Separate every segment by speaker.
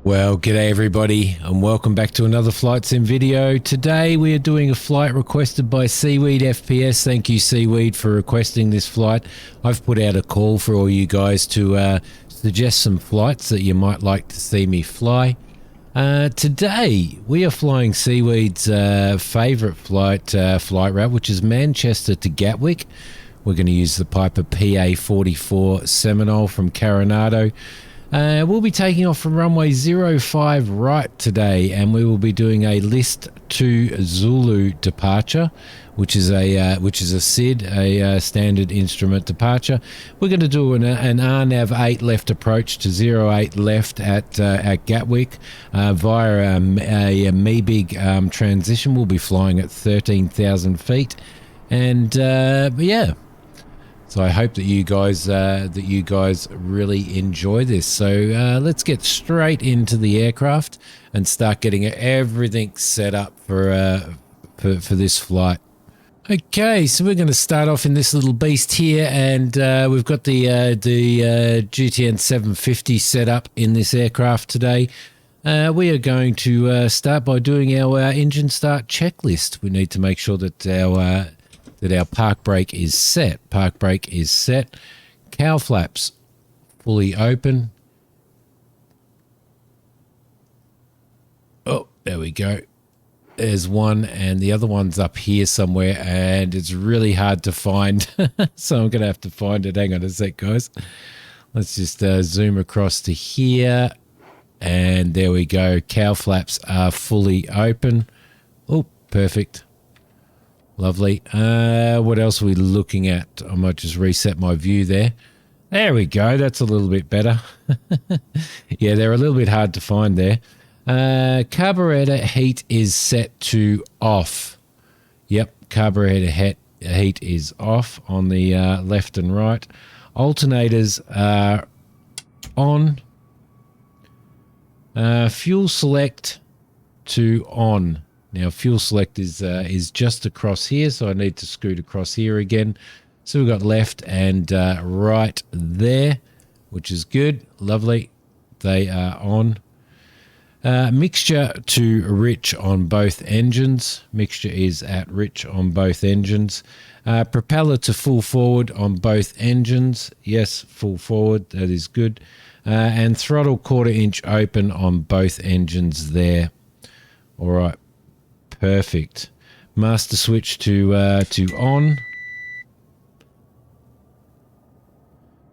Speaker 1: Well, g'day everybody and welcome back to another Flight Sim video. Today we are doing a flight requested by Seaweed FPS. Thank you Seaweed for requesting this flight. I've put out a call for all you guys to suggest some flights that you might like to see me fly. Today we are flying Seaweed's favourite flight route, which is Manchester to Gatwick. We're going to use the Piper Pa44 Seminole from Carenado. We'll be taking off from runway 05 right today, and we will be doing a list 2 Zulu departure, which is a SID, a standard instrument departure. We're going to do an RNAV 8 left approach to 08 left at Gatwick via a MEBIG transition. We'll be flying at 13,000 feet, and yeah. So I hope that you guys really enjoy this. So let's get straight into the aircraft and start getting everything set up for this flight. Okay, so we're going to start off in this little beast here, and we've got the GTN 750 set up in this aircraft today. We are going to start by doing our engine start checklist. We need to make sure that our park brake is set. Park brake is set. Cowl flaps fully open. Oh, there we go. There's one, and the other one's up here somewhere, and it's really hard to find. So I'm going to have to find it. Hang on a sec, guys. Let's just zoom across to here, and there we go. Cowl flaps are fully open. Oh, perfect. Lovely. What else are we looking at? I might just reset my view there. There we go. That's a little bit better. Yeah, they're a little bit hard to find there. Carburetor heat is set to off. Yep, carburetor heat is off on the left and right. Alternators are on. Fuel select to on. Now, fuel select is just across here, so I need to scoot across here again. So we've got left and right there, which is good. Lovely. They are on. Mixture to rich on both engines. Mixture is at rich on both engines. Propeller to full forward on both engines. Yes, full forward. That is good. And throttle 1/4 inch open on both engines there. All right. Perfect. Master switch to on.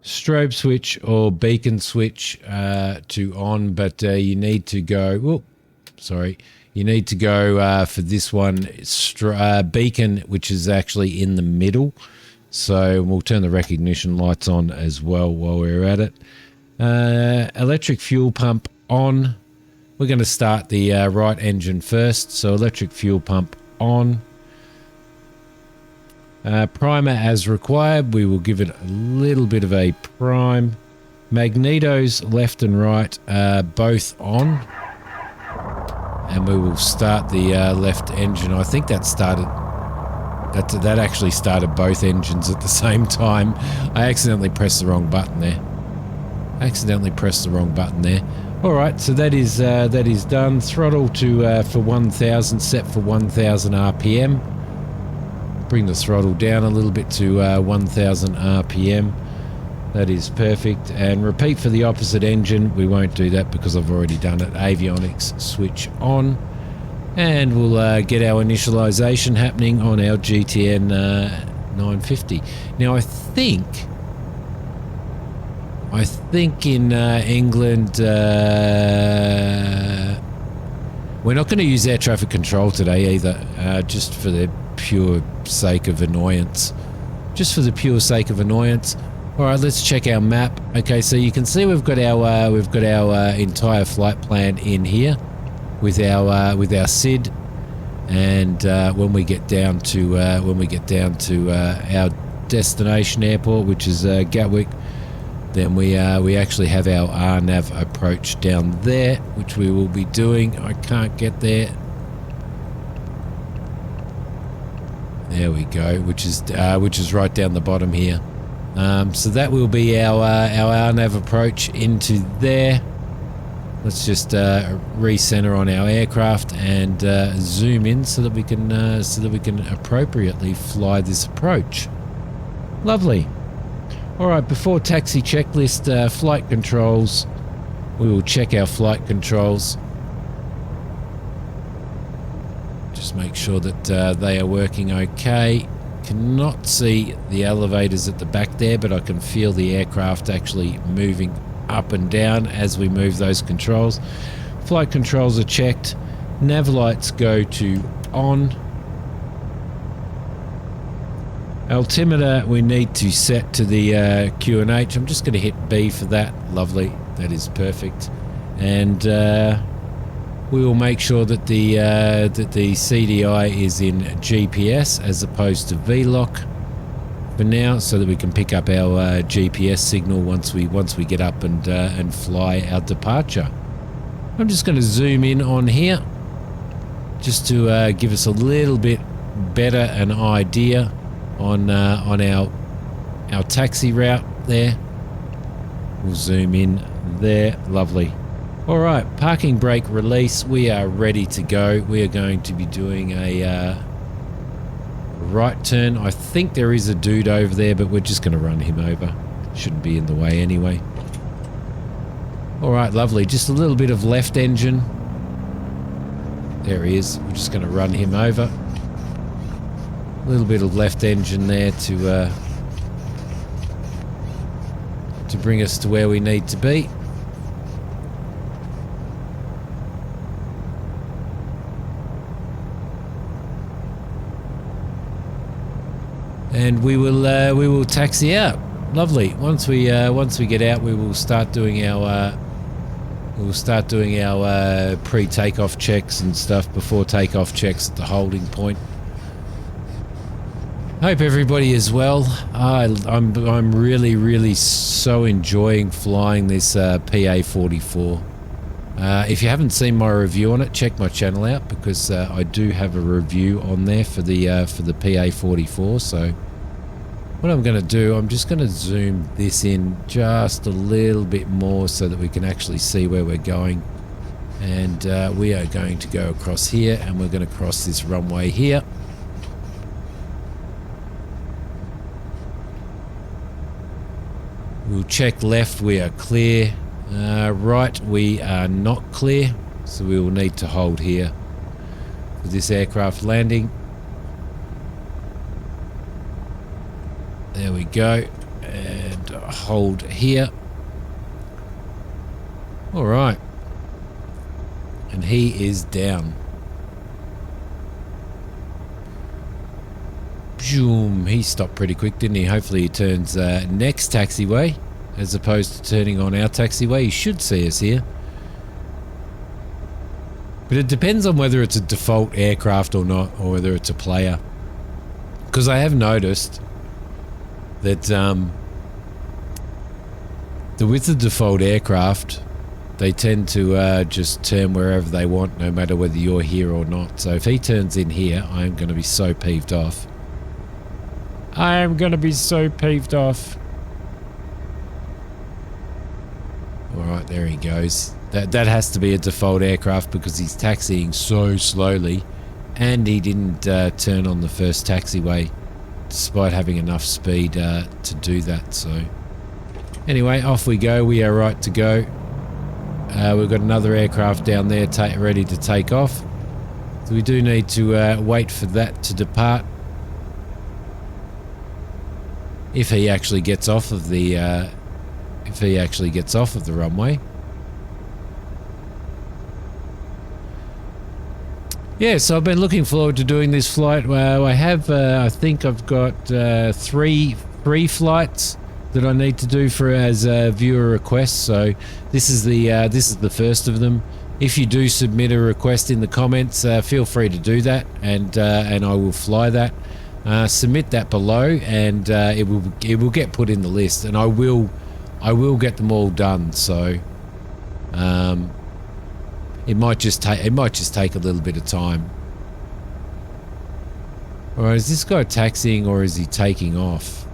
Speaker 1: Strobe switch or beacon switch to on, but you need to go. Whoop, sorry. You need to go for this one. Beacon, which is actually in the middle. So we'll turn the recognition lights on as well while we're at it. Electric fuel pump on. We're going to start the right engine first, so electric fuel pump on. Primer as required. We will give it a little bit of a prime. Magnetos left and right both on. And we will start the left engine. I think that actually started both engines at the same time. I accidentally pressed the wrong button there. All right, so that is done. Throttle to for 1000, set for 1000 RPM. Bring the throttle down a little bit to 1000 RPM. That is perfect. And repeat for the opposite engine. We won't do that because I've already done it. Avionics switch on, and we'll get our initialization happening on our GTN 950. Now I think in England, we're not going to use air traffic control today either, just for the pure sake of annoyance. All right, let's check our map. Okay, so you can see we've got our entire flight plan in here with our SID, and when we get down to our destination airport, which is Gatwick, then we actually have our RNAV approach down there, which we will be doing. I can't get there. There we go, which is right down the bottom here. So that will be our RNAV approach into there. Let's just recenter on our aircraft and zoom in so that we can appropriately fly this approach. Lovely. All right, before taxi checklist, flight controls. We will check our flight controls. Just make sure that they are working okay. Cannot see the elevators at the back there, but I can feel the aircraft actually moving up and down as we move those controls. Flight controls are checked. Nav lights go to on. Altimeter we need to set to the QNH. I'm just going to hit B for that. Lovely. That is perfect. And we will make sure that the CDI is in GPS as opposed to VLOC for now, so that we can pick up our GPS signal once we get up and fly our departure. I'm just going to zoom in on here just to give us a little bit better an idea on our taxi route there. We'll zoom in there. Lovely. All right, parking brake release. We are ready to go. We are going to be doing a right turn. I think there is a dude over there, but we're just going to run him over. Shouldn't be in the way anyway. All right, lovely. Just a little bit of left engine. There he is. We're just going to run him over. A little bit of left engine there to bring us to where we need to be. And we will taxi out. Lovely. Once we get out, we will start doing our pre-takeoff checks and stuff before takeoff checks at the holding point. Hope everybody is well. I'm really so enjoying flying this PA44. If you haven't seen my review on it, check my channel out, because I do have a review on there for the PA44. So what I'm going to do, I'm just going to zoom this in just a little bit more so that we can actually see where we're going. And we are going to go across here, and we're going to cross this runway here. We'll check left, we are clear. Right, we are not clear, so we will need to hold here for this aircraft landing. There we go, and hold here. All right, and he is down. Boom, he stopped pretty quick, didn't he? Hopefully he turns next taxiway as opposed to turning on our taxiway. He should see us here. But it depends on whether it's a default aircraft or not, or whether it's a player. Because I have noticed that with the default aircraft, they tend to just turn wherever they want, no matter whether you're here or not. So if he turns in here, I am going to be so peeved off. I am going to be so peeved off. Alright, there he goes. That has to be a default aircraft, because he's taxiing so slowly, and he didn't turn on the first taxiway despite having enough speed to do that. So anyway, off we go. We are right to go. We've got another aircraft down there ready to take off, so we do need to wait for that to depart. If he actually gets off of the runway. Yeah, so I've been looking forward to doing this flight. I have, I think I've got three flights that I need to do as viewer requests. So this is the first of them. If you do submit a request in the comments, feel free to do that, and I will fly that. Submit that below, and it will get put in the list, and I will get them all done. So it might just take a little bit of time. All right, is this guy taxiing or is he taking off?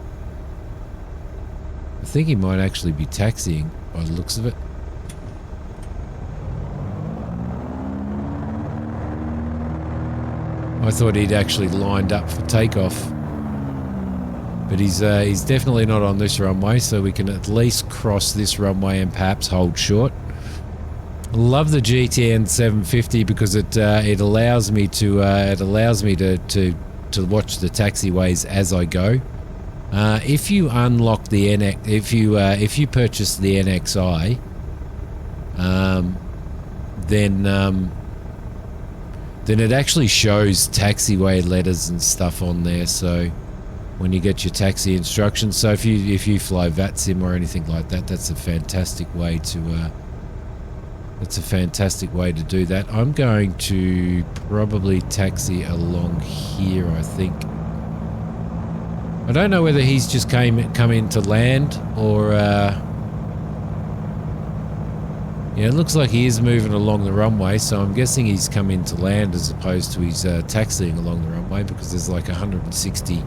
Speaker 1: I think he might actually be taxiing by the looks of it. I thought he'd actually lined up for takeoff. But he's definitely not on this runway, so we can at least cross this runway and perhaps hold short. Love the GTN 750 because it allows me to watch the taxiways as I go. If you unlock the NX, if you purchase the NXI, then it actually shows taxiway letters and stuff on there. So when you get your taxi instructions, so if you fly VATSIM or anything like that, that's a fantastic way to do that. I'm going to probably taxi along here, I think. I don't know whether he's just come in to land or yeah, it looks like he is moving along the runway, so I'm guessing he's come in to land as opposed to he's taxiing along the runway, because there's like 160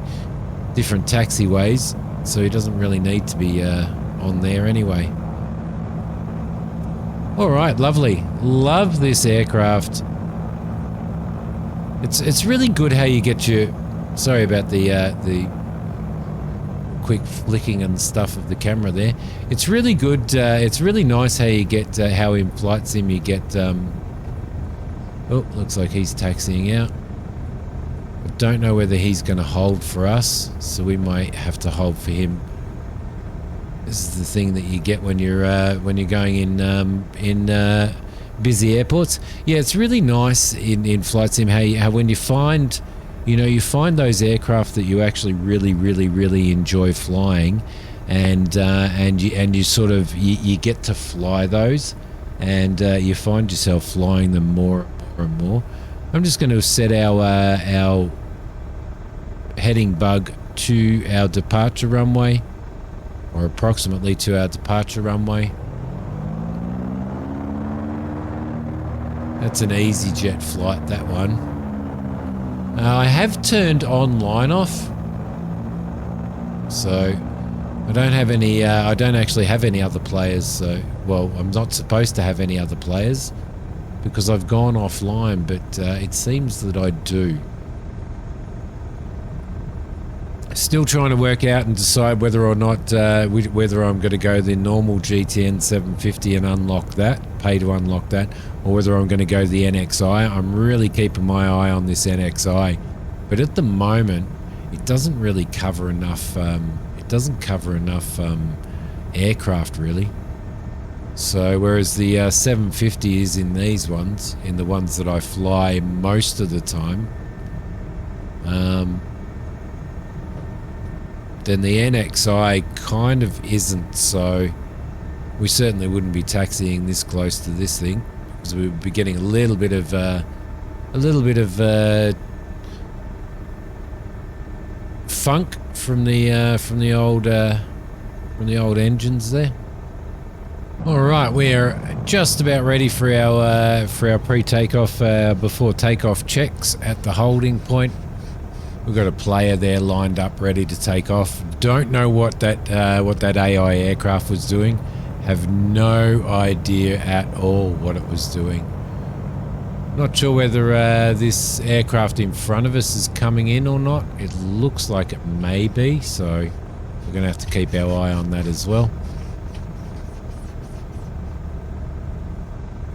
Speaker 1: different taxiways, so he doesn't really need to be on there anyway. All right, lovely. Love this aircraft. It's really good how you get your. Sorry about the quick flicking and stuff of the camera there. It's really good. It's really nice how you get how in flight sim you get. Oh, looks like he's taxiing out. I don't know whether he's going to hold for us, so we might have to hold for him. This is the thing that you get when you're going in busy airports. Yeah, it's really nice in flight sim how when you find, you find those aircraft that you actually really enjoy flying, and you sort of you get to fly those, and you find yourself flying them more and more. I'm just going to set our heading bug to our departure runway, or approximately to our departure runway. That's an EasyJet flight, that one. I have turned online off, so I don't have any. I don't actually have any other players. So, well, I'm not supposed to have any other players because I've gone offline. But it seems that I do. Still trying to work out and decide whether or not whether I'm going to go the normal GTN 750 and unlock that, pay to unlock that, or whether I'm going to go the NXI. I'm really keeping my eye on this NXI, but at the moment it doesn't really cover enough. It doesn't cover enough aircraft really. So whereas the 750 is in these ones, in the ones that I fly most of the time. Then the NXI kind of isn't, so we certainly wouldn't be taxiing this close to this thing, because we would be getting a little bit of funk from the old engines there. All right, we are just about ready for our pre-takeoff before takeoff checks at the holding point. We've got a player there lined up, ready to take off. Don't know what that AI aircraft was doing. Have no idea at all what it was doing. Not sure whether this aircraft in front of us is coming in or not. It looks like it may be, so we're going to have to keep our eye on that as well.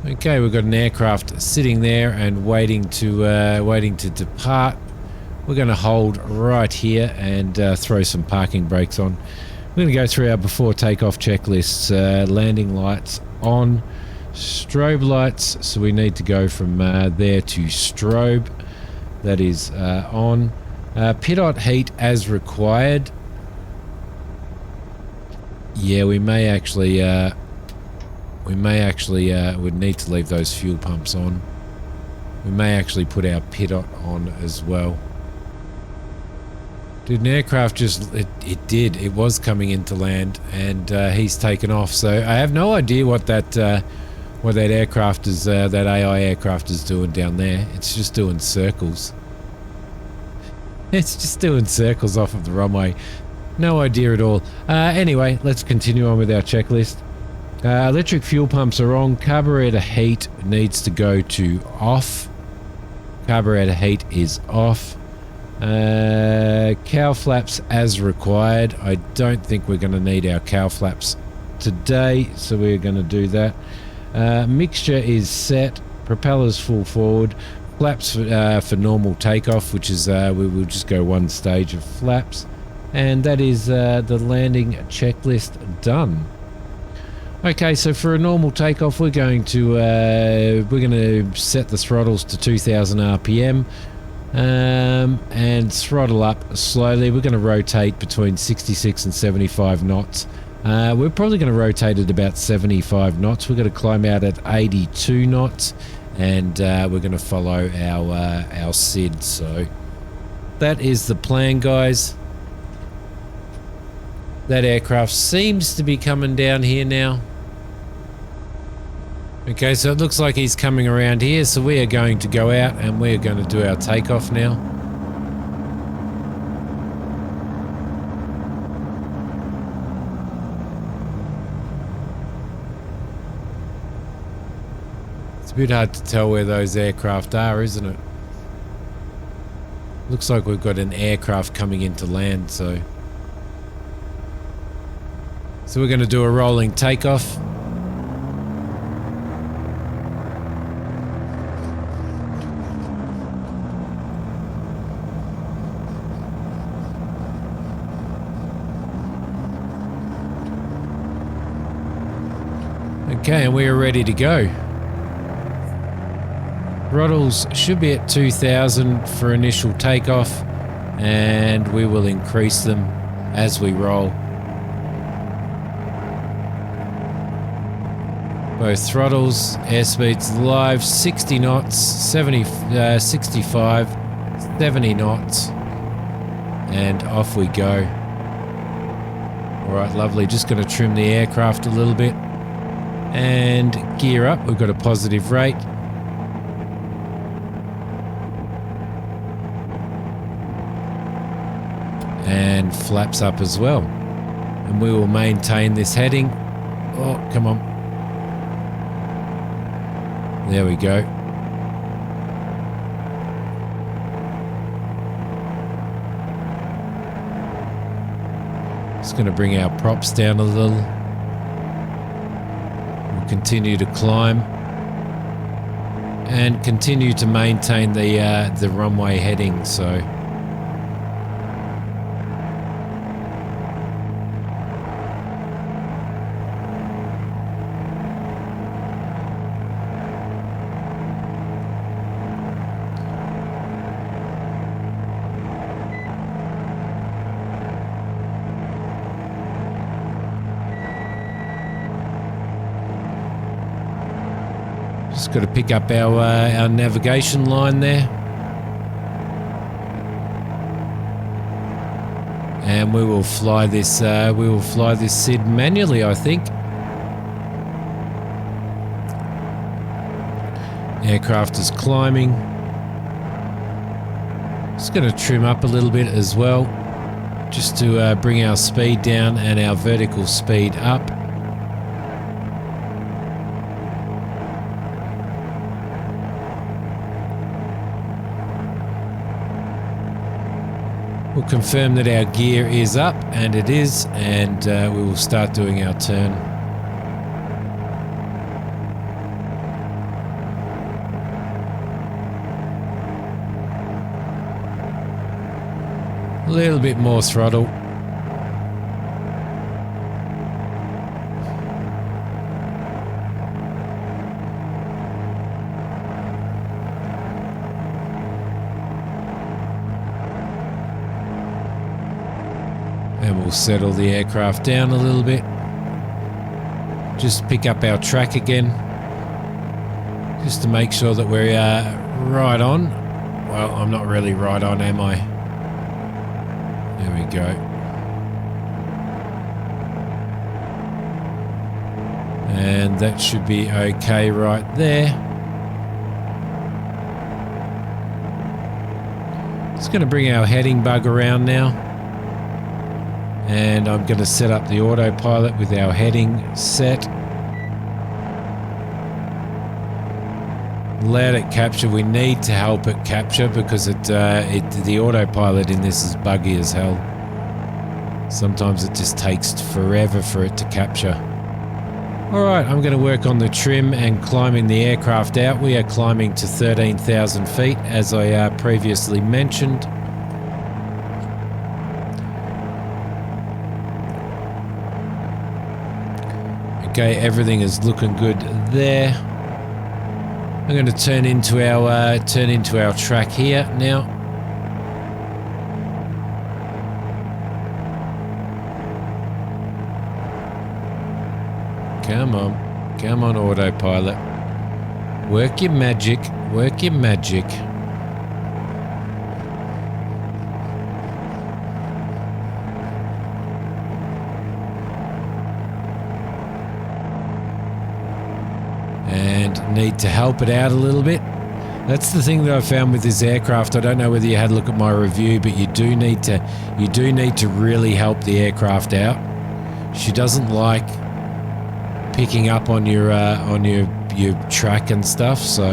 Speaker 1: Okay, we've got an aircraft sitting there and waiting to depart. We're going to hold right here and throw some parking brakes on. We're going to go through our before takeoff checklists. Landing lights on, strobe lights, so we need to go from there to strobe. That is on. Pitot heat as required. Yeah, we may actually would need to leave those fuel pumps on. We may actually put our pitot on as well. Did an aircraft just... It was coming into land, and he's taken off. So I have no idea what that aircraft is, that AI aircraft is doing down there. It's just doing circles. It's just doing circles off of the runway. No idea at all. Anyway, let's continue on with our checklist. Electric fuel pumps are on. Carburetor heat needs to go to off. Carburetor heat is off. Cowl flaps as required. I don't think we're going to need our cowl flaps today, so we're going to do that. Mixture is set. Propellers full forward. Flaps for normal takeoff, which is we will just go one stage of flaps, and that is the landing checklist done. Okay, so for a normal takeoff, we're going to set the throttles to 2000 RPM and throttle up slowly. We're going to rotate between 66 and 75 knots. We're probably going to rotate at about 75 knots. We're going to climb out at 82 knots, and we're going to follow our SID. So that is the plan, guys. That aircraft seems to be coming down here now. Okay, so it looks like he's coming around here, so we are going to go out and we are going to do our takeoff now. It's a bit hard to tell where those aircraft are, isn't it? Looks like we've got an aircraft coming into land, so we're going to do a rolling takeoff. Okay, and we are ready to go. Throttles should be at 2000 for initial takeoff, and we will increase them as we roll. Both throttles, airspeeds live, 60 knots, 65, 70 knots, and off we go. Alright, lovely. Just going to trim the aircraft a little bit and gear up. We've got a positive rate. And flaps up as well. And we will maintain this heading. Oh, come on. There we go. Just going to bring our props down a little. We'll continue to climb and continue to maintain the runway heading. So just got to pick up our navigation line there, and we will fly this SID manually, I think. Aircraft is climbing. Just going to trim up a little bit as well, just to bring our speed down and our vertical speed up. We'll confirm that our gear is up, and it is, and we will start doing our turn. A little bit more throttle. And we'll settle the aircraft down a little bit. Just pick up our track again, just to make sure that we're right on. Well, I'm not really right on, am I? There we go. And that should be okay right there. Just going to bring our heading bug around now. And I'm going to set up the autopilot with our heading set. Let it capture. We need to help it capture because the autopilot in this is buggy as hell. Sometimes it just takes forever for it to capture. Alright, I'm going to work on the trim and climbing the aircraft out. We are climbing to 13,000 feet as I previously mentioned. Okay, everything is looking good there. I'm going to turn into our track here now. Come on, autopilot. Work your magic, work your magic. And need to help it out a little bit. That's the thing that I found with this aircraft. I don't know whether you had a look at my review, but you do need to really help the aircraft out. She doesn't like picking up on your track and stuff, so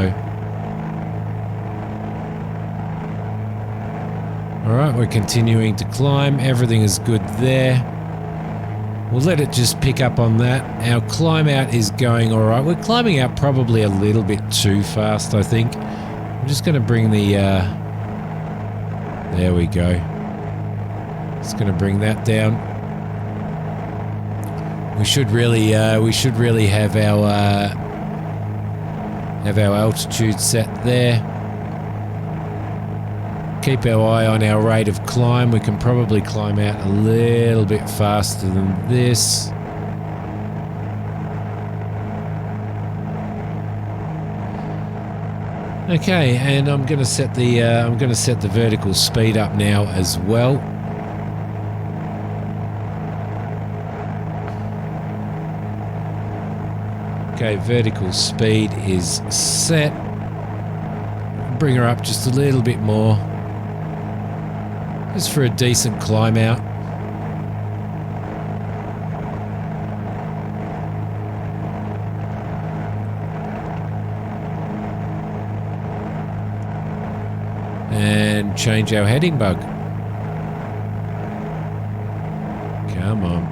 Speaker 1: alright, we're continuing to climb. Everything is good there. We'll let it just pick up on that. Our climb out is going alright. We're climbing out probably a little bit too fast, I think. I'm just going to bring the there we go. Just going to bring that down. We should really have our altitude set there. Keep our eye on our rate of climb. We can probably climb out a little bit faster than this. Okay, and I'm going to set the vertical speed up now as well. Okay, vertical speed is set. Bring her up just a little bit more. Just for a decent climb out. And change our heading bug. Come on.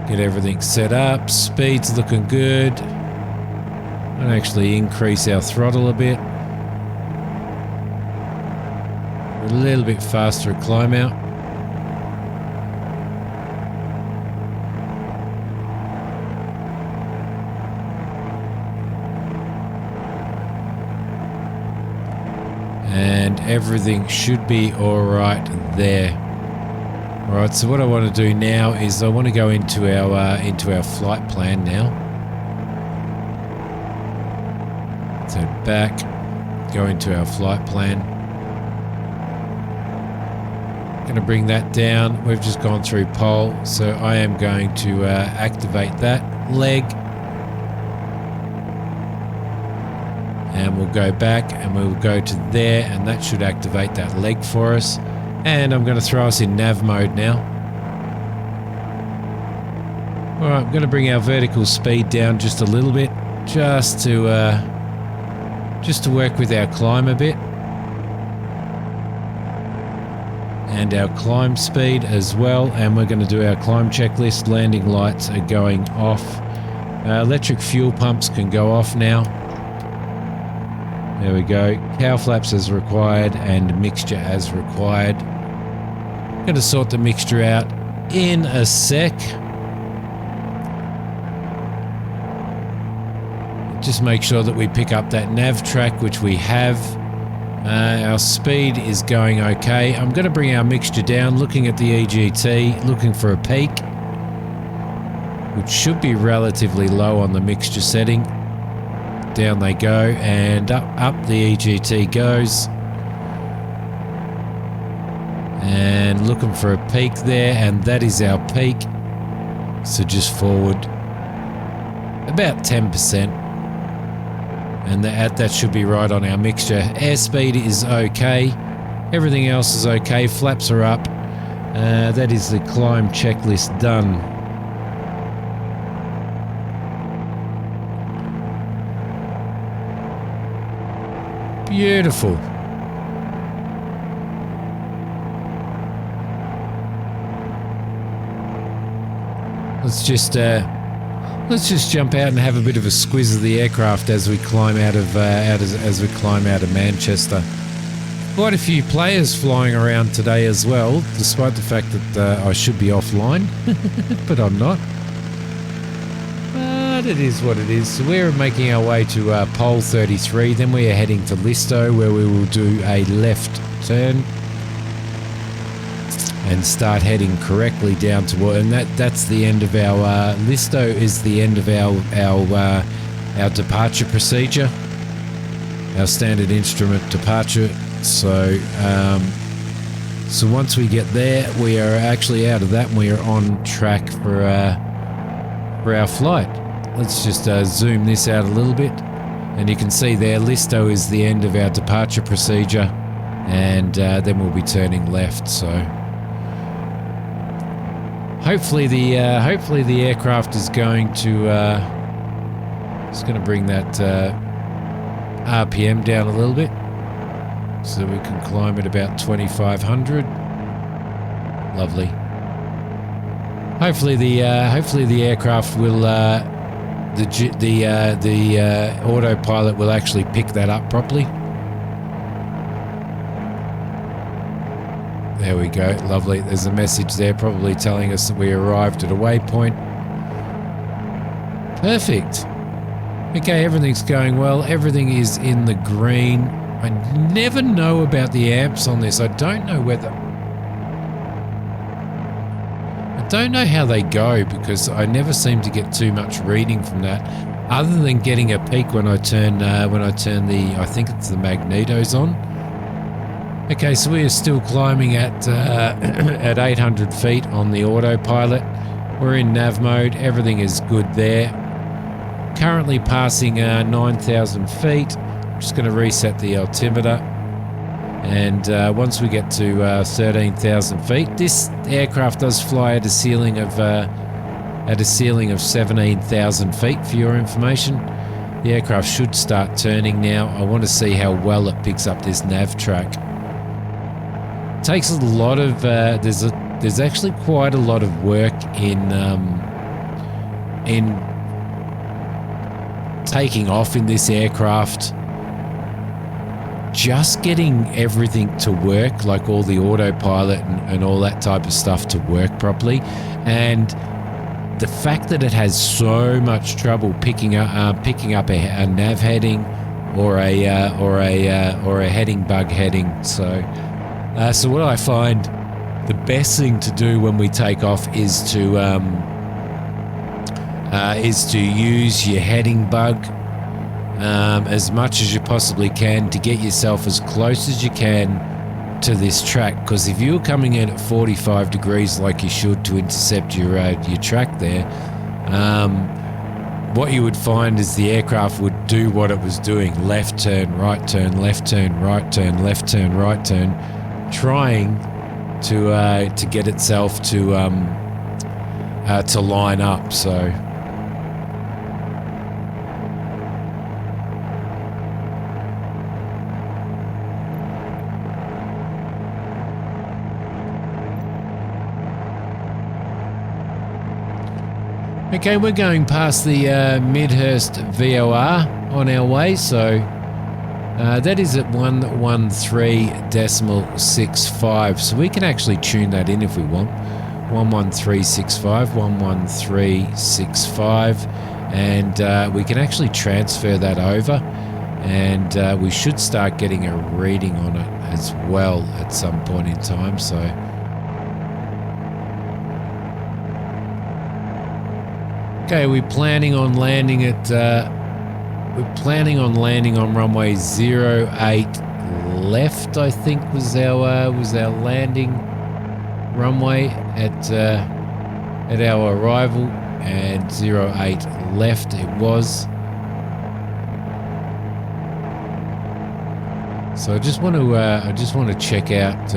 Speaker 1: Get everything set up. Speed's looking good. I'll actually increase our throttle a bit. A little bit faster at climb out. And everything should be all right there. Alright, so what I want to do now is I want to go into our flight plan now. So back, go into our flight plan. Going to bring that down. We've just gone through pole, so I am going to activate that leg. And we'll go back and we'll go to there, and that should activate that leg for us. And I'm going to throw us in nav mode now. Alright, I'm going to bring our vertical speed down just a little bit, just to work with our climb a bit. And our climb speed as well. And we're going to do our climb checklist. Landing lights are going off. Electric fuel pumps can go off now. There we go. Cow flaps as required and mixture as required. I'm going to sort the mixture out in a sec. Just make sure that we pick up that nav track, which we have. Our speed is going okay. I'm going to bring our mixture down, looking at the EGT, looking for a peak, which should be relatively low on the mixture setting. Down they go, and up the EGT goes. And looking for a peak there, and that is our peak. So just forward about 10%. And that should be right on our mixture. Airspeed is okay. Everything else is okay. Flaps are up. That is the climb checklist done. Beautiful. Let's just jump out and have a bit of a squiz of the aircraft as we climb out of Manchester. Quite a few players flying around today as well, despite the fact that I should be offline, but I'm not. But it is what it is. So we're making our way to pole 33. Then we are heading to Listo, where we will do a left turn and start heading correctly down to, and that's the end of our Listo is the end of our departure procedure, our standard instrument departure. So once we get there, we are actually out of that and we are on track for our flight. Let's just zoom this out a little bit, and you can see there Listo is the end of our departure procedure, and then we'll be turning left. So hopefully the aircraft is going to bring that RPM down a little bit, so we can climb at about 2,500. Lovely. Hopefully the aircraft will the autopilot will actually pick that up properly. There we go. Lovely. There's a message there probably telling us that we arrived at a waypoint. Perfect. Okay, everything's going well. Everything is in the green. I never know about the amps on this. I don't know how they go, because I never seem to get too much reading from that, other than getting a peak when I turn the, I think it's the magnetos on. Okay, so we are still climbing at 800 feet on the autopilot. We're in nav mode. Everything is good there. Currently passing 9,000 feet. I'm just going to reset the altimeter. And once we get to 13,000 feet, this aircraft does fly at a ceiling of 17,000 feet. For your information, the aircraft should start turning now. I want to see how well it picks up this nav track. It takes a lot of there's actually quite a lot of work in taking off in this aircraft. Just getting everything to work, like all the autopilot and all that type of stuff to work properly, and the fact that it has so much trouble picking up a nav heading or a heading bug heading. So what I find the best thing to do when we take off is to use your heading bug as much as you possibly can to get yourself as close as you can to this track, because if you're coming in at 45 degrees like you should to intercept your track there, what you would find is the aircraft would do what it was doing: left turn, right turn, left turn, right turn, left turn, right turn, trying to get itself to line up. So okay, we're going past the Midhurst VOR on our way, so that is at 113.65, so we can actually tune that in if we want. 11365, 11365, and we can actually transfer that over, and we should start getting a reading on it as well at some point in time. So okay, we're planning on landing at on runway 08 left, I think was our landing runway at our arrival, and 08 left it was. So I just want to check out.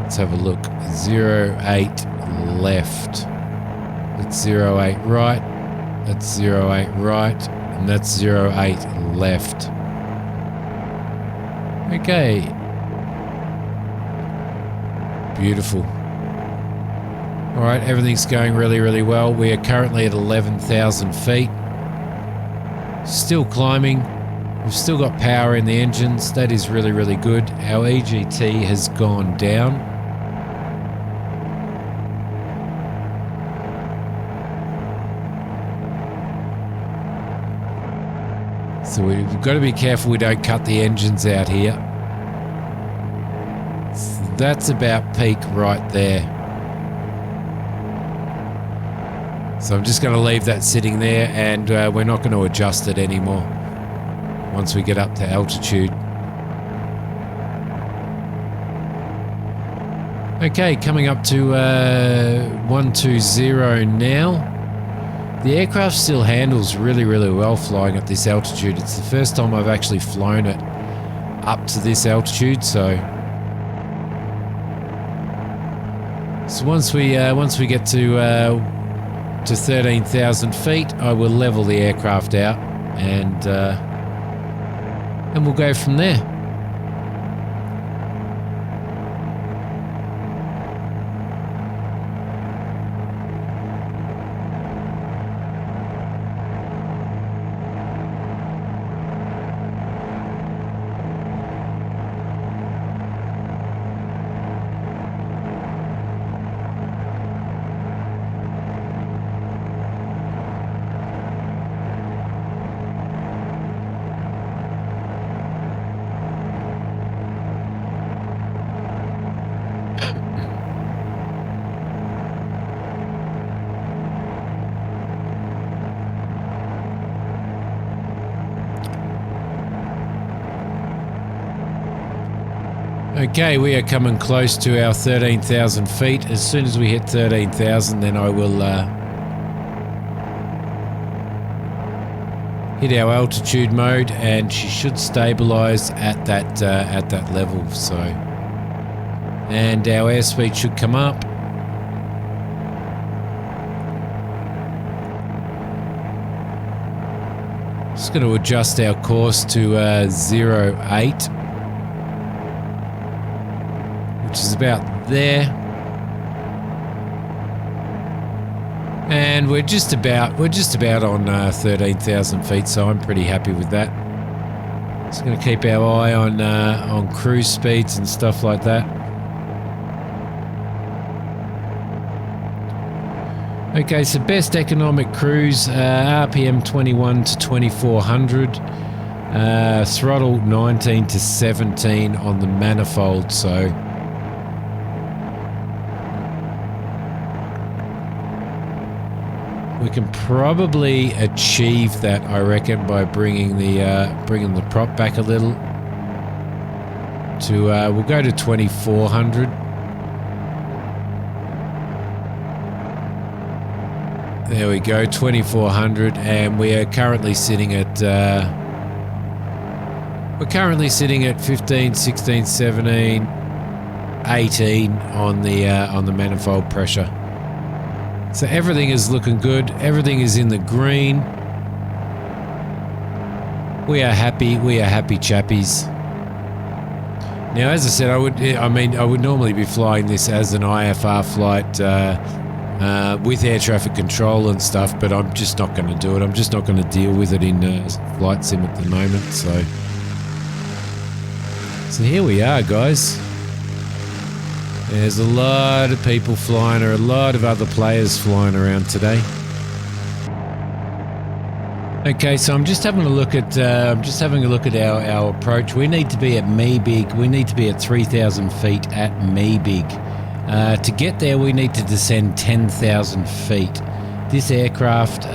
Speaker 1: Let's have a look. 08 left. That's 08 right. That's 08 right, and that's 08 left. Okay. Beautiful. All right, everything's going really, really well. We are currently at 11,000 feet. Still climbing. We've still got power in the engines. That is really, really good. Our EGT has gone down. So we've got to be careful we don't cut the engines out here. So that's about peak right there. So I'm just going to leave that sitting there, and we're not going to adjust it anymore once we get up to altitude. Okay, coming up to 120 now. The aircraft still handles really, really well flying at this altitude. It's the first time I've actually flown it up to this altitude, so once we get to 13,000 feet, I will level the aircraft out, and we'll go from there. Okay, we are coming close to our 13,000 feet. As soon as we hit 13,000, then I will hit our altitude mode, and she should stabilize at that level. So, and our airspeed should come up. Just going to adjust our course to 08. Which is about there, and we're just about on 13,000 feet, so I'm pretty happy with that. Just going to keep our eye on cruise speeds and stuff like that. Okay, so best economic cruise, RPM 21 to 2400, throttle 19 to 17 on the manifold, so we can probably achieve that, I reckon, by bringing the prop back a little. We'll go to 2400. There we go, 2400, and we are currently sitting at 15, 16, 17, 18 on the manifold pressure. So everything is looking good. Everything is in the green. We are happy. We are happy chappies. Now, as I said, I would normally be flying this as an IFR flight with air traffic control and stuff, but I'm just not going to do it. I'm just not going to deal with it in flight sim at the moment. So here we are, guys. There's a lot of people flying, or a lot of other players flying around today. Okay, so I'm just having a look at our approach. We need to be at Meebig. We need to be at 3,000 feet at Meebig. To get there, we need to descend 10,000 feet. This aircraft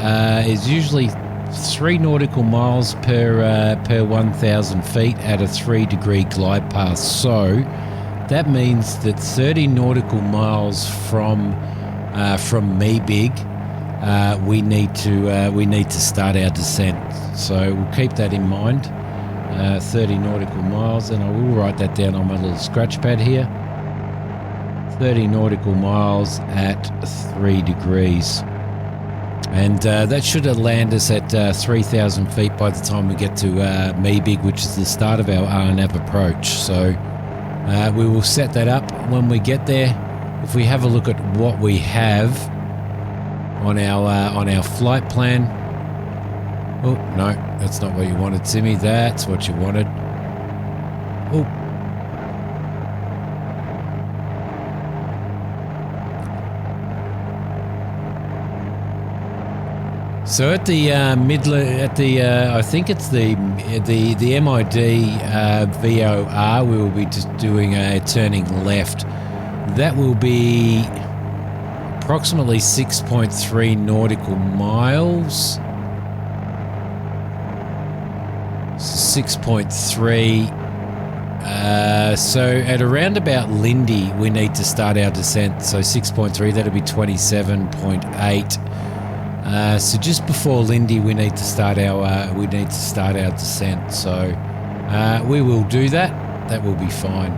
Speaker 1: is usually 3 nautical miles per 1,000 feet at a 3-degree glide path. So that means that 30 nautical miles from Meebig, we need to start our descent. So we'll keep that in mind. 30 nautical miles, and I will write that down on my little scratch pad here. 30 nautical miles at 3 degrees. And that should land us at 3,000 feet by the time we get to Meebig, which is the start of our RNAV approach. So we will set that up when we get there. If we have a look at what we have on our flight plan. Oh, no, that's not what you wanted, Timmy. That's what you wanted. Oh. So at the I think it's the MID VOR, we will be just doing a turning left. That will be approximately 6.3 nautical miles. 6.3. So at around about Lindy, we need to start our descent. So 6.3, that'll be 27.8. So just before Lindy, we need to start our descent. So we will do that. That will be fine.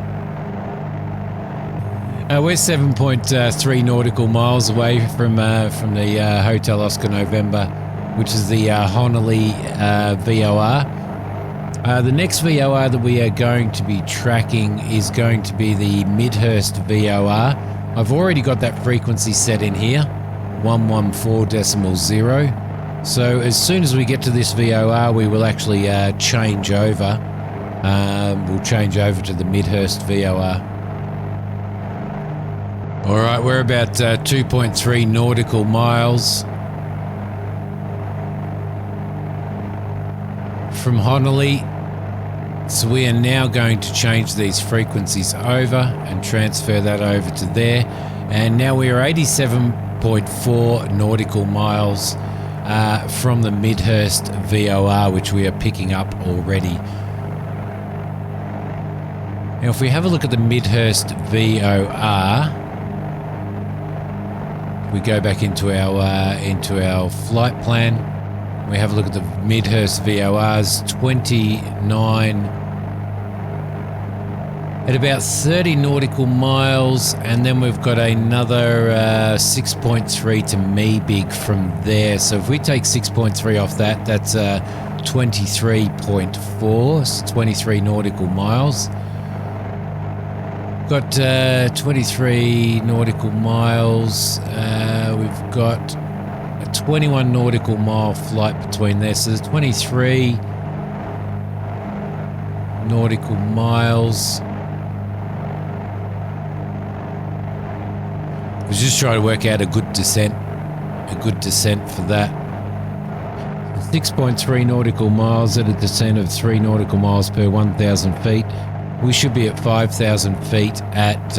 Speaker 1: We're 7.3 nautical miles away from the Hotel Oscar November, which is the Honolulu VOR. The next VOR that we are going to be tracking is going to be the Midhurst VOR. I've already got that frequency set in here, 114.0. So as soon as we get to this VOR, we will actually change over. We'll change over to the Midhurst VOR. All right, we're about 2.3 nautical miles from Honolulu. So we are now going to change these frequencies over and transfer that over to there. And now we are 87.4 nautical miles from the Midhurst VOR, which we are picking up already. Now if we have a look at the Midhurst VOR, we go back into our flight plan. We have a look at the Midhurst VORs, 29 at about 30 nautical miles, and then we've got another 6.3 to Meebig from there. So if we take 6.3 off that, that's 23.4, so 23 nautical miles. Got 23 nautical miles. We've got a 21 nautical mile flight between there. So there's 23 nautical miles. I was just trying to work out a good descent for that. 6.3 nautical miles at a descent of 3 nautical miles per 1,000 feet. We should be at 5,000 feet at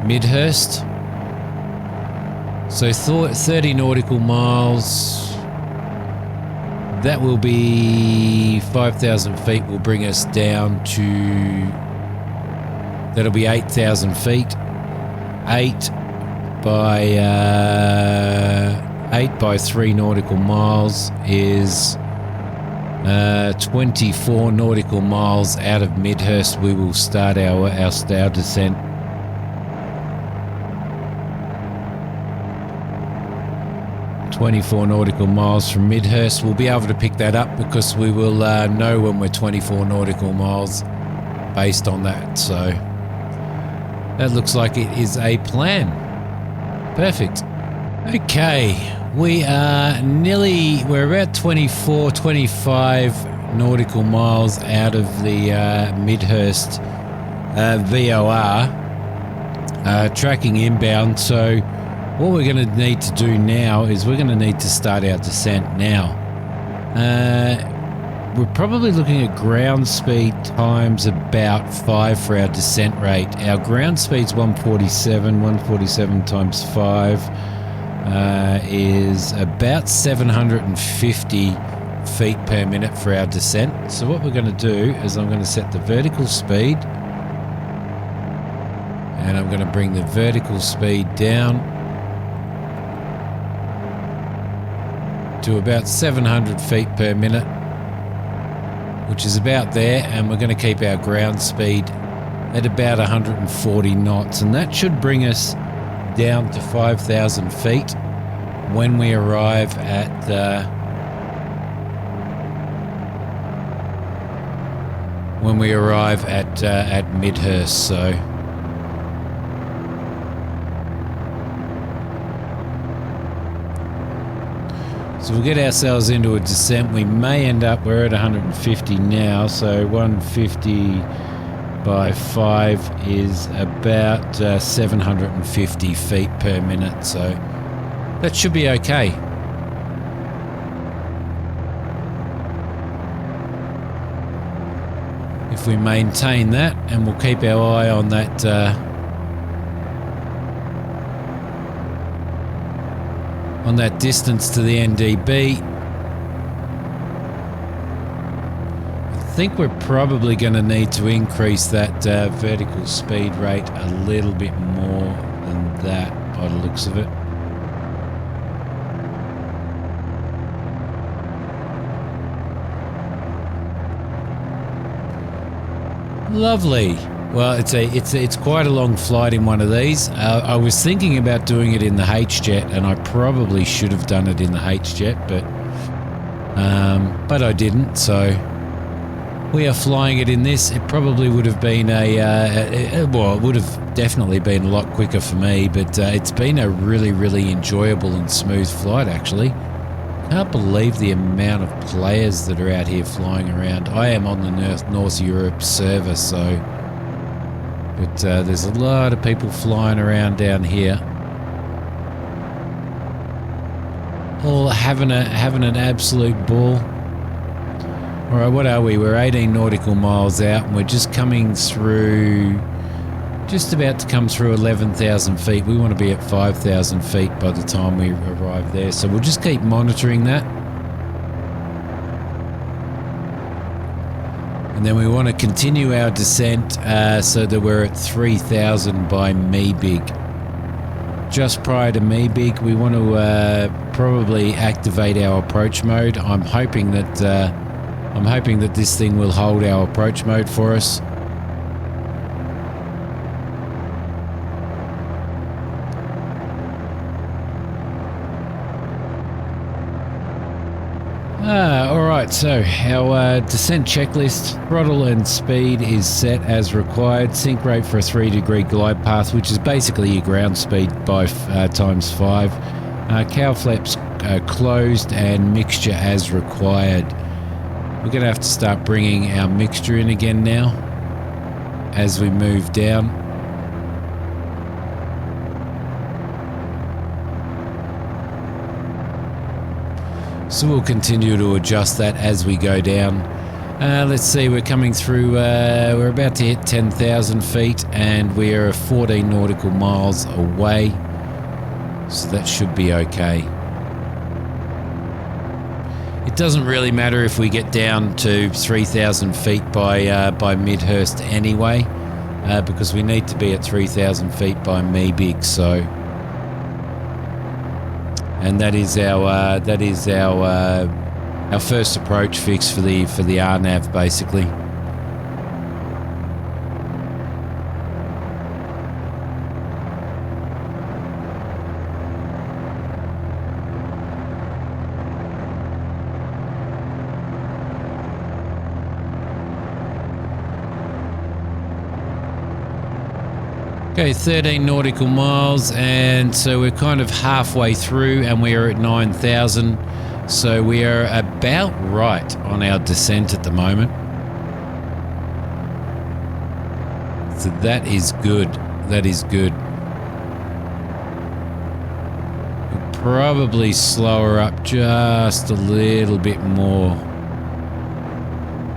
Speaker 1: Midhurst. So 30 nautical miles. That will be 5,000 feet. Will bring us down to. That'll be 8,000 feet. 8 by 3 nautical miles is 24 nautical miles out of Midhurst. We will start our descent. .24 nautical miles from Midhurst. We'll be able to pick that up because we will know when we're 24 nautical miles based on that. So that looks like it is a plan. Perfect. Okay, we're about 24, 25 nautical miles out of the Midhurst VOR, tracking inbound. So what we're going to need to do now is we're going to need to start our descent now. We're probably looking at ground speed times about 5 for our descent rate. Our ground speed's 147. 147 times 5 is about 750 feet per minute for our descent. So what we're going to do is I'm going to set the vertical speed, and I'm going to bring the vertical speed down to about 700 feet per minute. which is about there, and we're going to keep our ground speed at about 140 knots, and that should bring us down to 5,000 feet when we arrive at Midhurst. So we'll get ourselves into a descent. We may end up, we're at 150 now, so 150 by 5 is about 750 feet per minute, so that should be okay. If we maintain that, and we'll keep our eye on that distance to the NDB. I think we're probably going to need to increase that vertical speed rate a little bit more than that by the looks of it. Lovely. Well, it's quite a long flight in one of these. I was thinking about doing it in the H-Jet, and I probably should have done it in the H-Jet, but I didn't. So we are flying it in this. It probably would have been well, it would have definitely been a lot quicker for me, but it's been a really, really enjoyable and smooth flight, actually. Can't believe the amount of players that are out here flying around. I am on the North Europe server, so... But there's a lot of people flying around down here, all having an absolute ball. All right, what are we? We're 18 nautical miles out, and we're just coming through, just about to come through 11,000 feet. We want to be at 5,000 feet by the time we arrive there, so we'll just keep monitoring that. And then we want to continue our descent so that we're at 3,000 by Meebig. Just prior to Meebig, we want to probably activate our approach mode. I'm hoping that this thing will hold our approach mode for us. Alright, so our descent checklist, throttle and speed is set as required. Sync rate for a 3-degree glide path, which is basically your ground speed by times 5. Cowl flaps closed and mixture as required. We're going to have to start bringing our mixture in again now as we move down. So we'll continue to adjust that as we go down. Let's see, we're coming through, we're about to hit 10,000 feet and we are 14 nautical miles away. So that should be okay. It doesn't really matter if we get down to 3,000 feet by Midhurst anyway, because we need to be at 3,000 feet by Meebig, so... And that is our first approach fix for the RNAV, basically. Okay, 13 nautical miles, and so we're kind of halfway through and we are at 9,000. So we are about right on our descent at the moment. So that is good. That is good. We'll probably slow her up just a little bit more.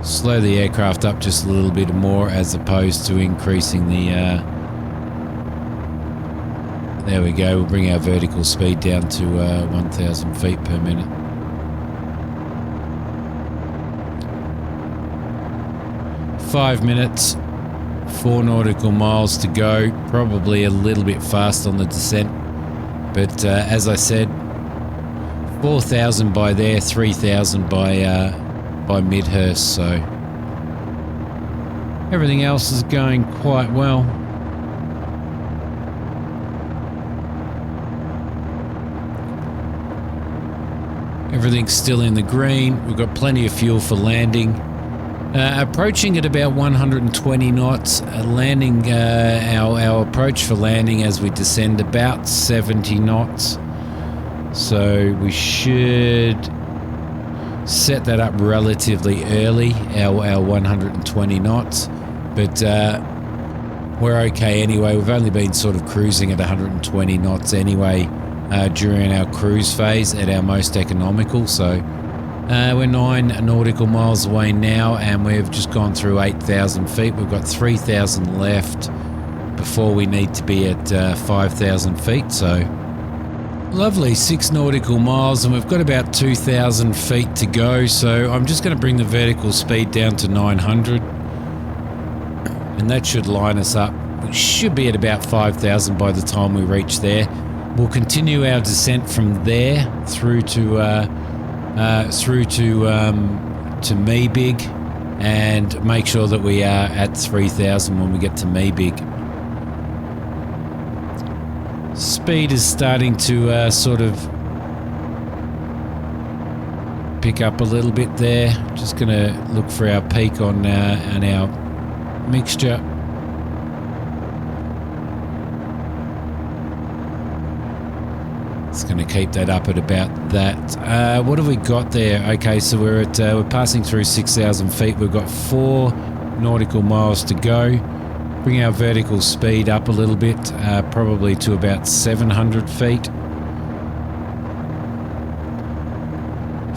Speaker 1: Slow the aircraft up just a little bit more as opposed to increasing the... There we go, we'll bring our vertical speed down to 1,000 feet per minute. Five minutes, 4 nautical miles to go, probably a little bit fast on the descent. But as I said, 4,000 by there, 3,000 by Midhurst, so Everything else is going quite well. Everything's still in the green. We've got plenty of fuel for landing. Approaching at about 120 knots. Landing our approach for landing as we descend about 70 knots. So we should set that up relatively early, our 120 knots. But we're okay anyway. We've only been sort of cruising at 120 knots anyway during our cruise phase at our most economical. So we're 9 nautical miles away now, and we've just gone through 8,000 feet. We've got 3,000 left before we need to be at 5,000 feet. So lovely, 6 nautical miles, and we've got about 2,000 feet to go. So I'm just going to bring the vertical speed down to 900, and that should line us up. We should be at about 5,000 by the time we reach there. We'll continue our descent from there through to Meebig, and make sure that we are at 3,000 when we get to Meebig. Speed is starting to sort of pick up a little bit there. Just going to look for our peak on our mixture. It's going to keep that up at about that. What have we got there? Okay, so we're passing through 6,000 feet. We've got 4 nautical miles to go. Bring our vertical speed up a little bit, probably to about 700 feet.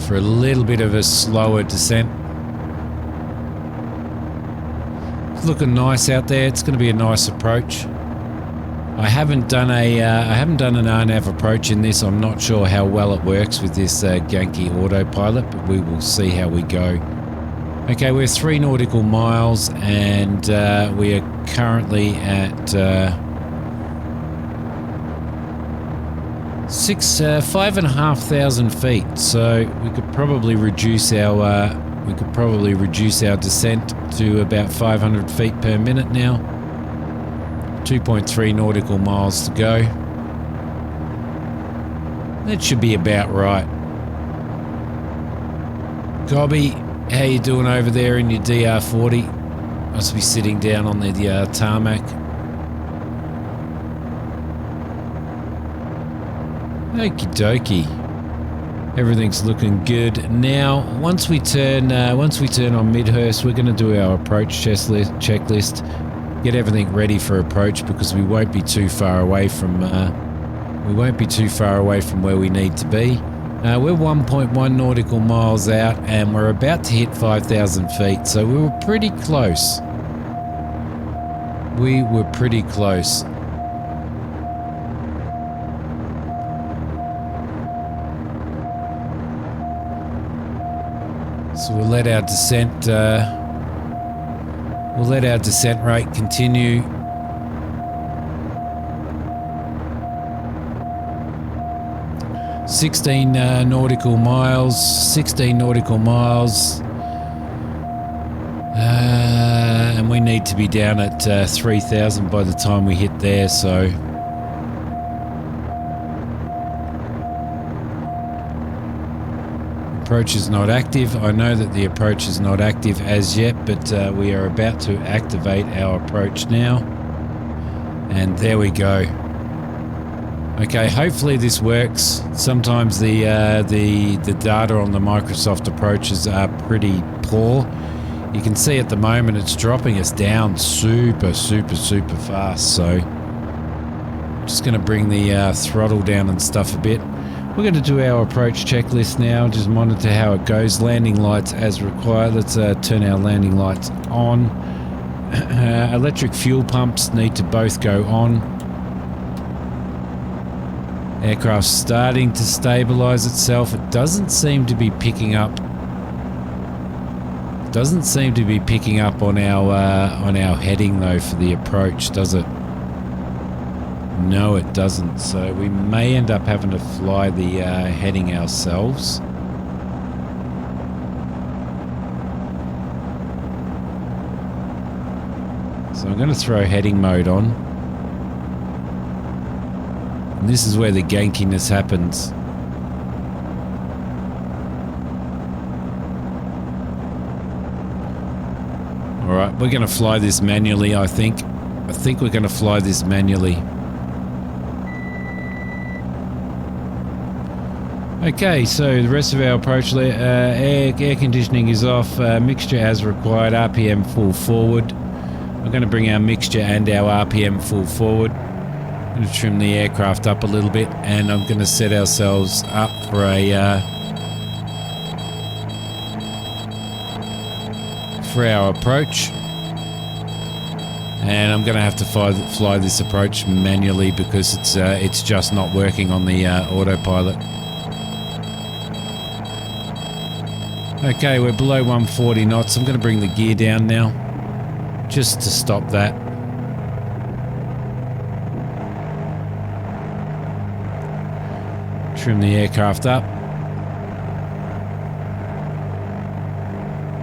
Speaker 1: For a little bit of a slower descent. It's looking nice out there. It's going to be a nice approach. I haven't done an RNAV approach in this. I'm not sure how well it works with this Genki autopilot, but we will see how we go. Okay, we're 3 nautical miles, and we are currently at 5,500 feet. So we could probably reduce our descent to about 500 feet per minute now. 2.3 nautical miles to go. That should be about right. Gobby, how you doing over there in your DR40? Must be sitting down on the tarmac. Okie dokie. Everything's looking good. Now, once we turn on Midhurst, we're going to do our approach checklist. Get everything ready for approach, because we won't be too far away from where we need to be. We're 1.1 nautical miles out, and we're about to hit 5,000 feet, so we were pretty close. We were pretty close. So we'll let our descent rate continue. Sixteen nautical miles, and we need to be down at 3,000 by the time we hit there, so approach is not active. I know that the approach is not active as yet, but we are about to activate our approach now, and there we go. Okay, hopefully this works. Sometimes the data on the Microsoft approaches are pretty poor. You can see at the moment it's dropping us down super fast. So I'm just going to bring the throttle down and stuff a bit. We're going to do our approach checklist now. Just monitor how it goes. Landing lights as required. Let's turn our landing lights on. Electric fuel pumps need to both go on. Aircraft's starting to stabilize itself. It doesn't seem to be picking up. Doesn't seem to be picking up on our heading though for the approach, does it? No, it doesn't. So we may end up having to fly the heading ourselves. So I'm going to throw heading mode on. And this is where the gankiness happens. Alright, we're going to fly this manually, I think. I think we're going to fly this manually. Okay, so the rest of our approach, air conditioning is off, mixture as required, RPM full forward. I'm going to bring our mixture and our RPM full forward. I'm going to trim the aircraft up a little bit, and I'm going to set ourselves up for our approach. And I'm going to have to fly this approach manually because it's just not working on the autopilot. Okay, we're below 140 knots. I'm going to bring the gear down now, just to stop that. Trim the aircraft up.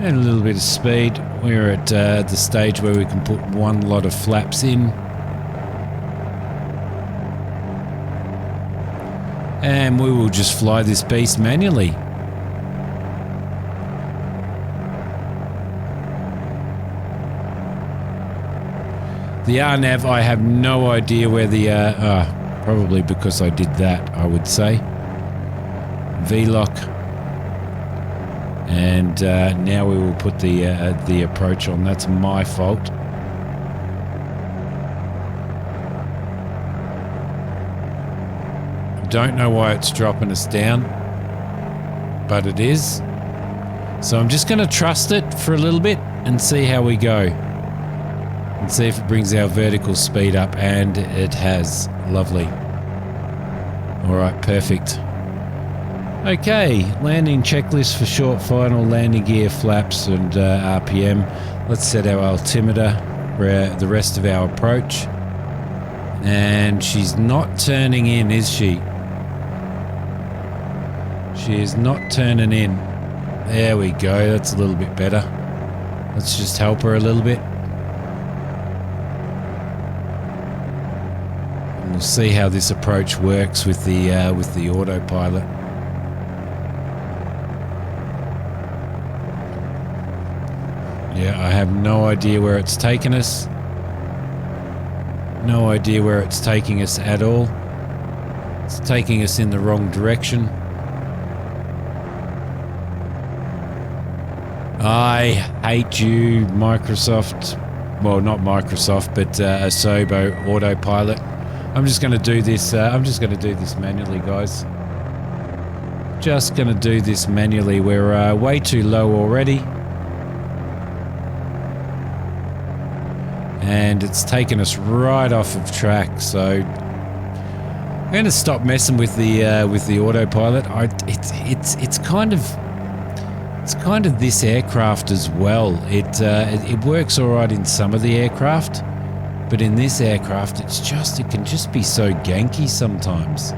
Speaker 1: And a little bit of speed. We're at the stage where we can put one lot of flaps in. And we will just fly this beast manually. The RNAV, I have no idea where the, probably because I did that, I would say. V-lock. And now we will put the approach on. That's my fault. Don't know why it's dropping us down, but it is. So I'm just going to trust it for a little bit and see how we go. And see if it brings our vertical speed up, and it has. Lovely. Alright, perfect. Okay, landing checklist for short final, landing gear, flaps and RPM. Let's set our altimeter for the rest of our approach. And she's not turning in, is she? She is not turning in. There we go, that's a little bit better. Let's just help her a little bit. We'll see how this approach works with the autopilot. Yeah, I have no idea where it's taken us. No idea where it's taking us at all. It's taking us in the wrong direction. I hate you, Microsoft. Well, not Microsoft, but Asobo Autopilot. I'm just going to do this. I'm just going to do this manually, guys. Just going to do this manually. We're way too low already, and it's taken us right off of track. So I'm going to stop messing with the autopilot. It's kind of this aircraft as well. It works all right in some of the aircraft. But in this aircraft, it can just be so ganky sometimes.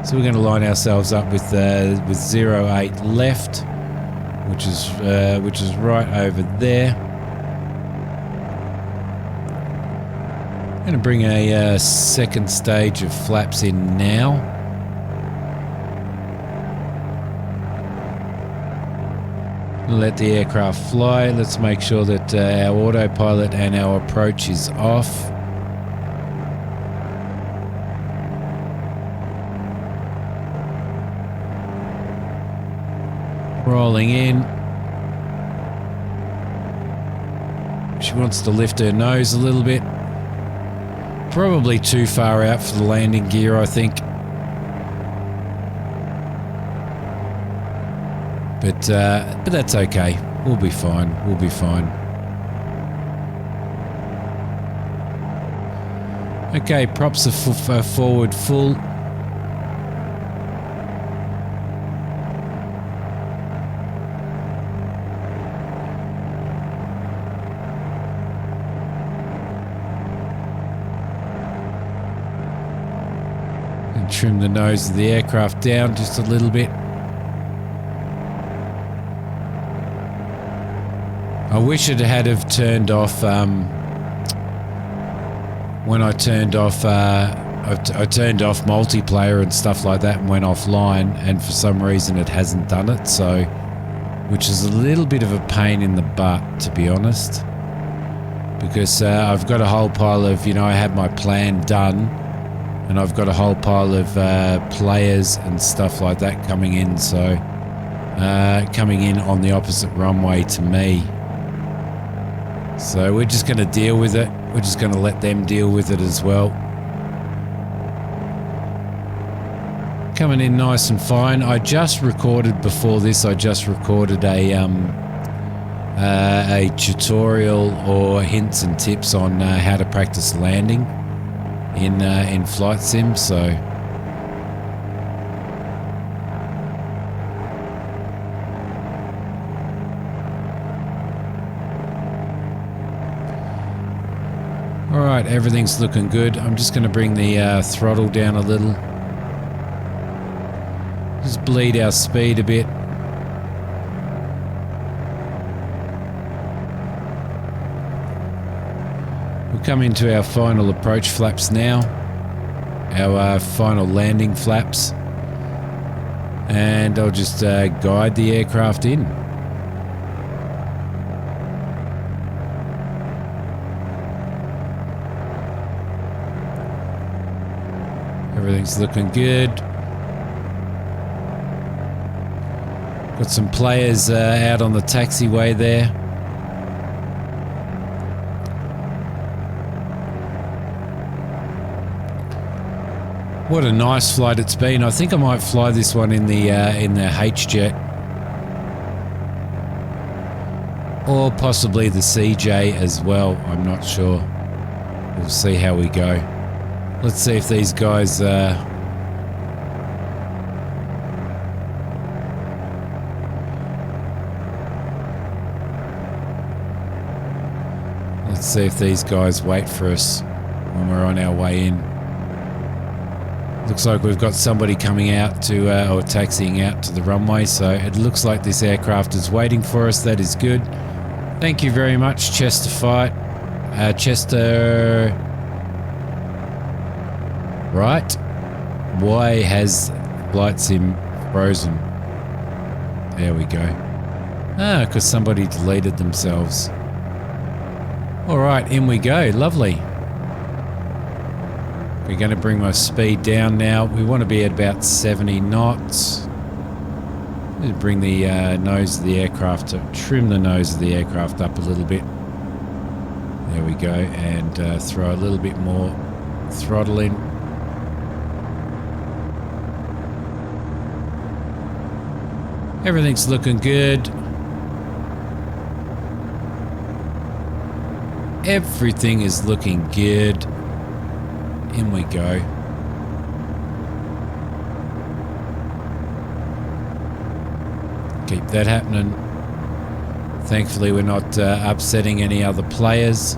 Speaker 1: So we're going to line ourselves up with 08 left, which is right over there. I'm going to bring a second stage of flaps in now. Let the aircraft fly. Let's make sure that our autopilot and our approach is off. Rolling in. She wants to lift her nose a little bit. Probably too far out for the landing gear, I think. But that's okay. We'll be fine. We'll be fine. Okay, props are forward full. And trim the nose of the aircraft down just a little bit. I wish it had have turned off when I turned off I turned off multiplayer and stuff like that and went offline, and for some reason it hasn't done it, so which is a little bit of a pain in the butt, to be honest, because I've got a whole pile of, you know, I had my plan done and I've got a whole pile of players and stuff like that coming in, so coming in on the opposite runway to me. So we're just going to deal with it. We're just going to let them deal with it as well. Coming in nice and fine. I just recorded before this. I just recorded a tutorial or hints and tips on how to practice landing in flight sim. So all right, everything's looking good. I'm just going to bring the throttle down a little. Just bleed our speed a bit. We'll come into our final approach flaps now. Our final landing flaps. And I'll just guide the aircraft in. Everything's looking good. Got some players out on the taxiway there. What a nice flight it's been. I think I might fly this one in the H-Jet. Or possibly the CJ as well. I'm not sure. We'll see how we go. Let's see if these guys... Let's see if these guys wait for us when we're on our way in. Looks like we've got somebody coming out to, or taxiing out to the runway, so it looks like this aircraft is waiting for us. That is good. Thank you very much, Chester Fight. Chester... Right. Why has Flight Sim frozen? There we go. Ah, because somebody deleted themselves. Alright, in we go. Lovely. We're going to bring my speed down now. We want to be at about 70 knots. Bring the nose of the aircraft, trim the nose of the aircraft up a little bit. There we go. And throw a little bit more throttle in. Everything's looking good. Everything is looking good. In we go. Keep that happening. Thankfully, we're not upsetting any other players.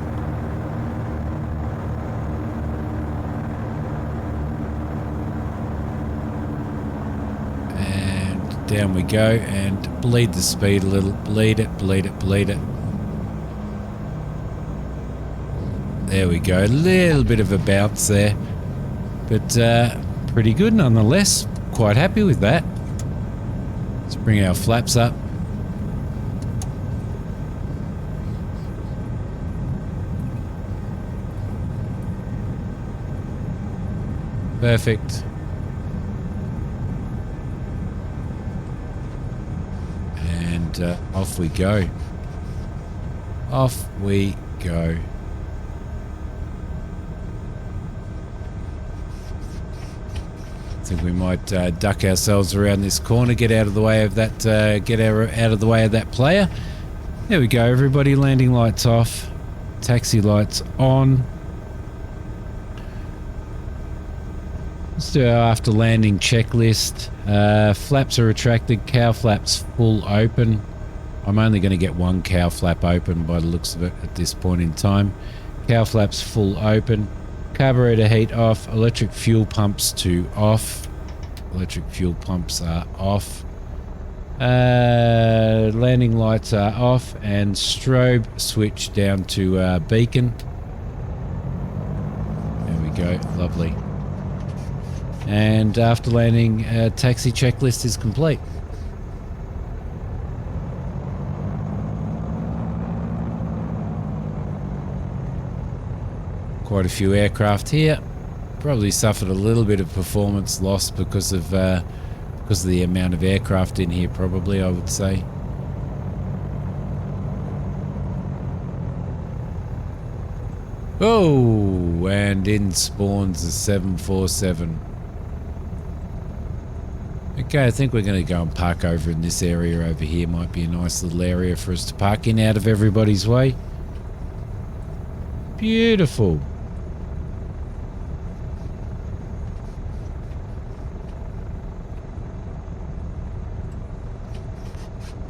Speaker 1: And down we go, and bleed the speed a little. Bleed it, bleed it, bleed it. There we go. A little bit of a bounce there, but pretty good nonetheless. Quite happy with that. Let's bring our flaps up. Perfect. And off we go. Off we go. I think we might duck ourselves around this corner, get out of the way of that, out of the way of that player. There we go, everybody. Landing lights off, taxi lights on. Let's do our after landing checklist. Flaps are retracted, cow flaps full open. I'm only going to get one cow flap open by the looks of it at this point in time. Cow flaps full open. Carburetor heat off, electric fuel pumps to off. Electric fuel pumps are off. Landing lights are off, and strobe switch down to beacon. go. Lovely. And after landing, taxi checklist is complete. Quite a few aircraft here. Probably suffered a little bit of performance loss because of the amount of aircraft in here, probably, I would say. Oh, and in spawns the 747. Okay, I think we're going to go and park over in this area over here. Might be a nice little area for us to park in out of everybody's way. Beautiful.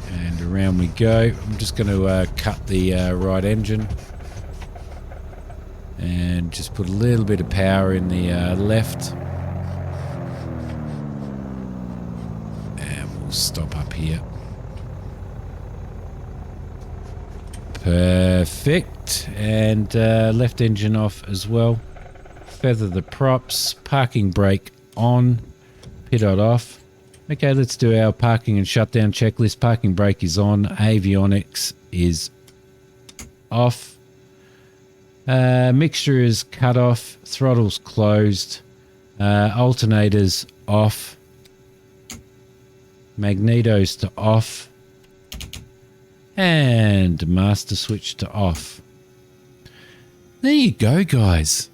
Speaker 1: And around we go. I'm just going to cut the right engine. And just put a little bit of power in the left. And we'll stop up here. Perfect. And left engine off as well. Feather the props. Parking brake on. Pitot off. Okay, let's do our parking and shutdown checklist. Parking brake is on. Avionics is off. Mixture is cut off, throttle's closed, alternators off, magnetos to off, and master switch to off. There you go, guys.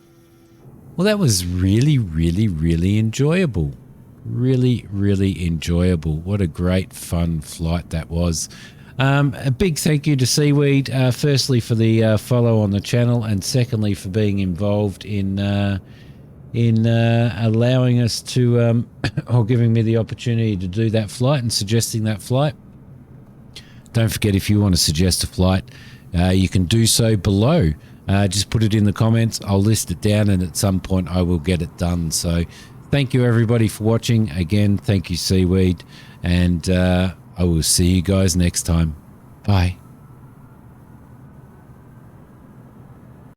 Speaker 1: Well, that was really, really, really enjoyable. Really, really enjoyable. What a great fun flight that was. A big thank you to Seaweed, firstly for the follow on the channel, and secondly for being involved in allowing us to, or giving me the opportunity to do that flight and suggesting that flight. Don't forget, if you want to suggest a flight, you can do so below. Just put it in the comments. I'll list it down, and at some point I will get it done. So thank you everybody for watching. Again, thank you Seaweed, and I will see you guys next time. Bye.